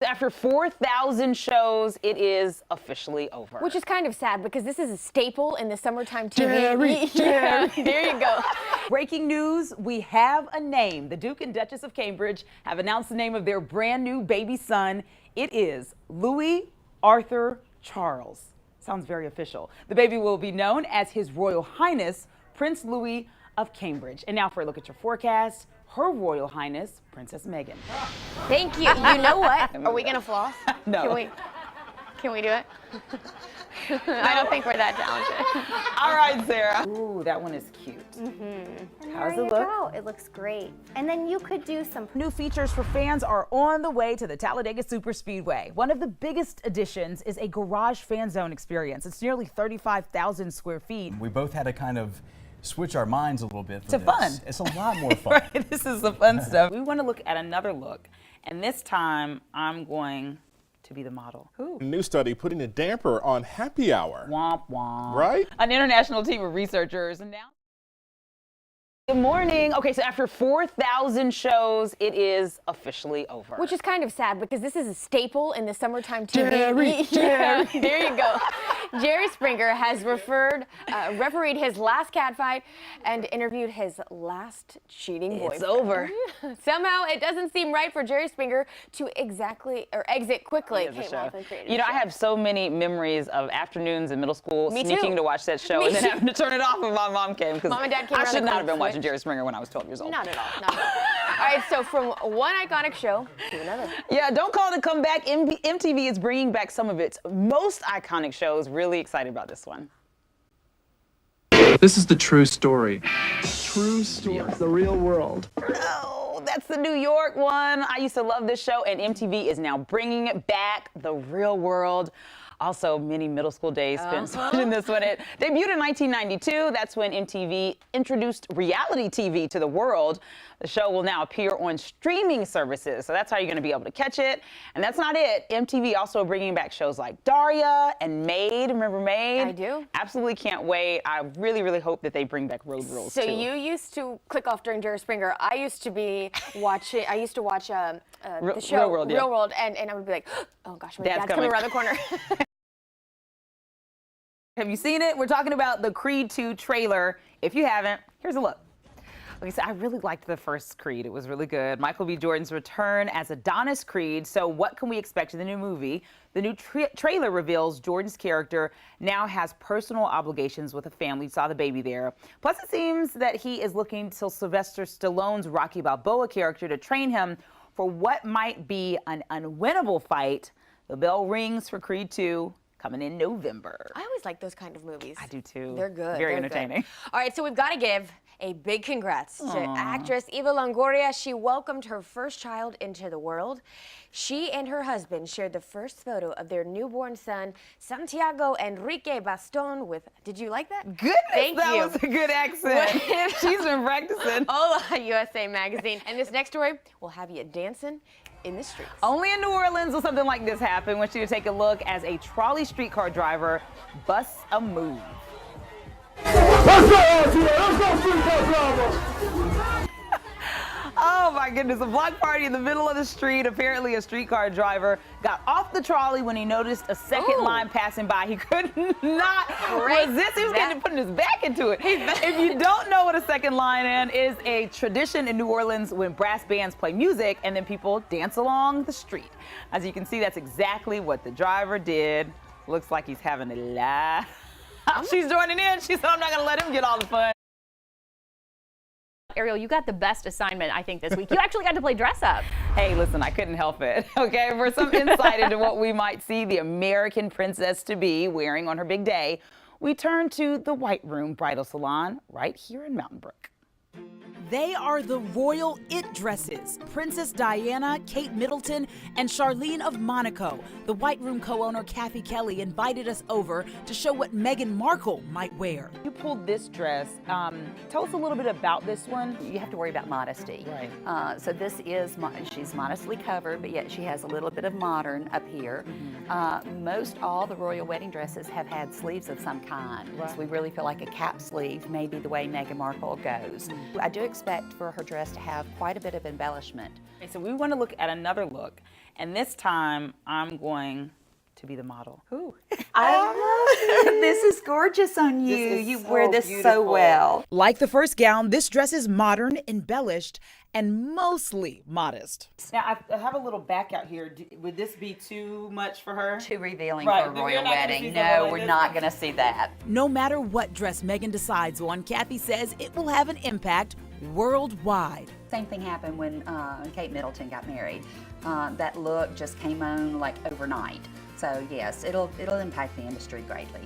After 4,000 shows, it is officially over. Which is kind of sad because this is a staple in the summertime TV. Jerry. There you go. Breaking news, we have a name. The Duke and Duchess of Cambridge have announced the name of their brand new baby son. It is Louis Arthur Charles. Sounds very official. The baby will be known as His Royal Highness, Prince Louis of Cambridge. And now for a look at your forecast, Her Royal Highness, Princess Meghan. Thank you. You know what? Are we going to floss? No. Can we do it? I don't think we're that talented. All right, Sarah. Ooh, that one is cute. How does it look? Go. It looks great. And then you could do some New features for fans are on the way to the Talladega Superspeedway. One of the biggest additions is a garage fan zone experience. It's nearly 35,000 square feet. We both had to kind of switch our minds a little bit for It's fun. It's a lot more fun. Right, this is the fun stuff. We want to look at another look, and this time I'm going to be the model. Who? A new study putting a damper on happy hour. Womp womp. Right? An international team of researchers and now. Good morning. Okay, so after 4,000 shows, it is officially over. Which is kind of sad because this is a staple in the summertime TV. Jerry. There you go. Jerry Springer has refereed his last catfight and interviewed his last cheating boyfriend. It's over. Somehow it doesn't seem right for Jerry Springer to exit quickly. It is a Came show. off and created You know, a I show. have so many memories of afternoons in middle school Me sneaking too. to watch that show Me and then too. having to turn it off when my mom came because Mom and Dad came I around should the not corner have been watching switch. Jerry Springer when I was 12 years old. Not at all. Not at all. All right, so from one iconic show to another. Yeah, don't call it a comeback. MTV is bringing back some of its most iconic shows. Really excited about this one. This is the true story. True story. The real world. Oh, that's the New York one. I used to love this show, and MTV is now bringing back The Real World. Also, many middle school days spent watching this one. It debuted in 1992. That's when MTV introduced reality TV to the world. The show will now appear on streaming services, so that's how you're going to be able to catch it. And that's not it. MTV also bringing back shows like Daria and Maid. Remember Maid? I do. Absolutely can't wait. I really, really hope that they bring back Road Rules So too. you used to click off during Jerry Springer. I used to watch the show Real World, yeah. Real World, and I would be like, oh gosh, my dad's coming around the corner. Have you seen it? We're talking about the Creed 2 trailer. If you haven't, here's a look. Okay, so I really liked the first Creed. It was really good. Michael B. Jordan's return as Adonis Creed. So what can we expect in the new movie? The new trailer reveals Jordan's character now has personal obligations with a family. You saw the baby there. Plus, it seems that he is looking to Sylvester Stallone's Rocky Balboa character to train him for what might be an unwinnable fight. The bell rings for Creed 2. Coming in November. I always like those kind of movies. I do too. They're good. Very They're entertaining. Good. All right, so we've got to give a big congrats to actress Eva Longoria. She welcomed her first child into the world. She and her husband shared the first photo of their newborn son, Santiago Enrique Baston, with, did you like that? Goodness, Thank that you. was a good accent. She's been practicing. Hola, USA Magazine. And this next story will have you dancing in the streets. Only in New Orleans will something like this happen. I want you to take a look as a trolley streetcar driver busts a move. Oh my goodness, a block party in the middle of the street. Apparently a streetcar driver got off the trolley when he noticed a second line passing by. He could not resist. He was getting putting his back into it. If you don't know what a second line is a tradition in New Orleans when brass bands play music and then people dance along the street. As you can see, that's exactly what the driver did. Looks like he's having a laugh. She's joining in. She said, I'm not going to let him get all the fun. Arielle, you got the best assignment, I think, this week. You actually got to play dress up. Hey, listen, I couldn't help it. Okay, for some insight into what we might see the American princess to be wearing on her big day, we turn to the White Room Bridal Salon right here in Mountain Brook. They are the royal it dresses. Princess Diana, Kate Middleton, and Charlene of Monaco. The White Room co-owner Kathy Kelly invited us over to show what Meghan Markle might wear. You pulled this dress. Tell us a little bit about this one. You have to worry about modesty. Right. So this is, she's modestly covered, but yet she has a little bit of modern up here. Most all the royal wedding dresses have had sleeves of some kind. Right. So we really feel like a cap sleeve may be the way Meghan Markle goes. I do expect for her dress to have quite a bit of embellishment. Okay, so we want to look at another look, and this time I'm going to be the model. Ooh. I love it. This is gorgeous on you. You wear this so beautiful. well. Like the first gown, this dress is modern, embellished, and mostly modest. Now, I have a little back out here. Would this be too much for her? Too revealing Right, for a we're royal not gonna see wedding. something No, like we're this. not going to see that. No matter what dress Meghan decides on, Kathy says it will have an impact worldwide. Same thing happened when Kate Middleton got married. That look just came on like overnight. So yes, it'll impact the industry greatly.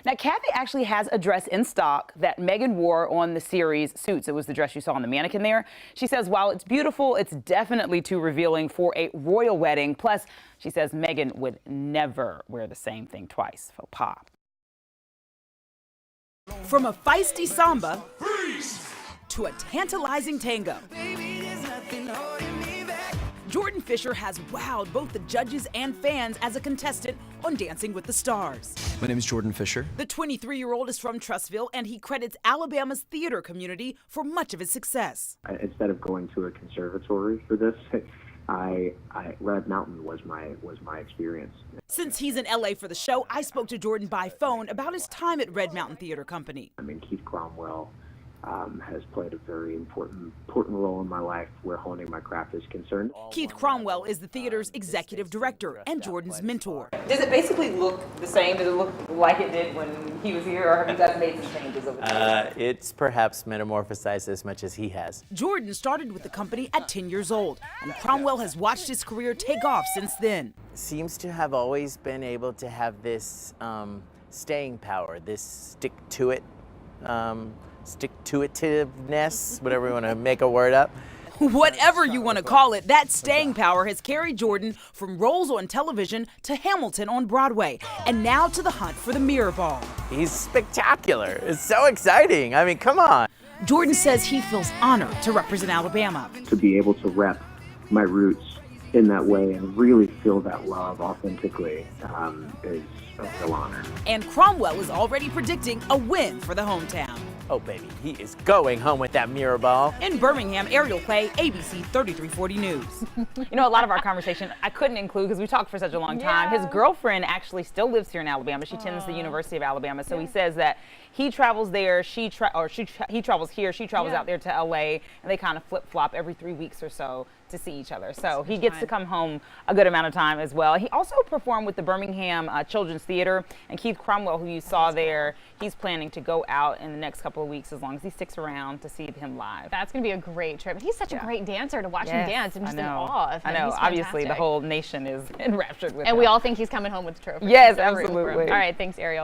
Now, Kathy actually has a dress in stock that Meghan wore on the series Suits. It was the dress you saw on the mannequin there. She says while it's beautiful, it's definitely too revealing for a royal wedding. Plus, she says Meghan would never wear the same thing twice. Faux pas. From a feisty samba to a tantalizing tango, Jordan Fisher has wowed both the judges and fans as a contestant on Dancing with the Stars. My name is Jordan Fisher. The 23-year-old is from Trussville, and he credits Alabama's theater community for much of his success. Instead of going to a conservatory for this, Red Mountain was my experience. Since he's in LA for the show, I spoke to Jordan by phone about his time at Red Mountain Theater Company. I mean, Keith Cromwell has played a very important role in my life where honing my craft is concerned. Keith Cromwell is the theater's executive director and Jordan's mentor. Does it basically look the same? Does it look like it did when he was here, or have you guys made some changes over there? It's perhaps metamorphosized as much as he has. Jordan started with the company at 10 years old, and Cromwell has watched his career take off since then. Seems to have always been able to have this staying power, this stick-to-itiveness, whatever you want to make a word up. Whatever you want to call it, that staying power has carried Jordan from roles on television to Hamilton on Broadway, and now to the hunt for the Mirror Ball. He's spectacular. It's so exciting. I mean, come on. Jordan says he feels honored to represent Alabama. To be able to rep my roots in that way and really feel that love authentically is a real honor. And Cromwell is already predicting a win for the hometown. Oh, baby, he is going home with that mirror ball. In Birmingham, Arielle Clay, ABC 3340 News. You know, a lot of our conversation I couldn't include because we talked for such a long time. His girlfriend actually still lives here in Alabama. She attends the University of Alabama. So he says that he travels there, he travels here, she travels out there to LA, and they kind of flip-flop every 3 weeks or so to see each other. So he gets to come home a good amount of time as well. He also performed with the Birmingham Children's Theater, and Keith Cromwell, who you saw there, he's planning to go out in the next couple of weeks as long as he sticks around to see him live. That's going to be a great trip. He's such a great dancer to watch him dance. I'm just in awe of him. I know. He's Obviously, the fantastic. whole nation is enraptured with him. And we all think he's coming home with the trophy. Yes, So we're rooting for him. absolutely. All right, thanks, Arielle.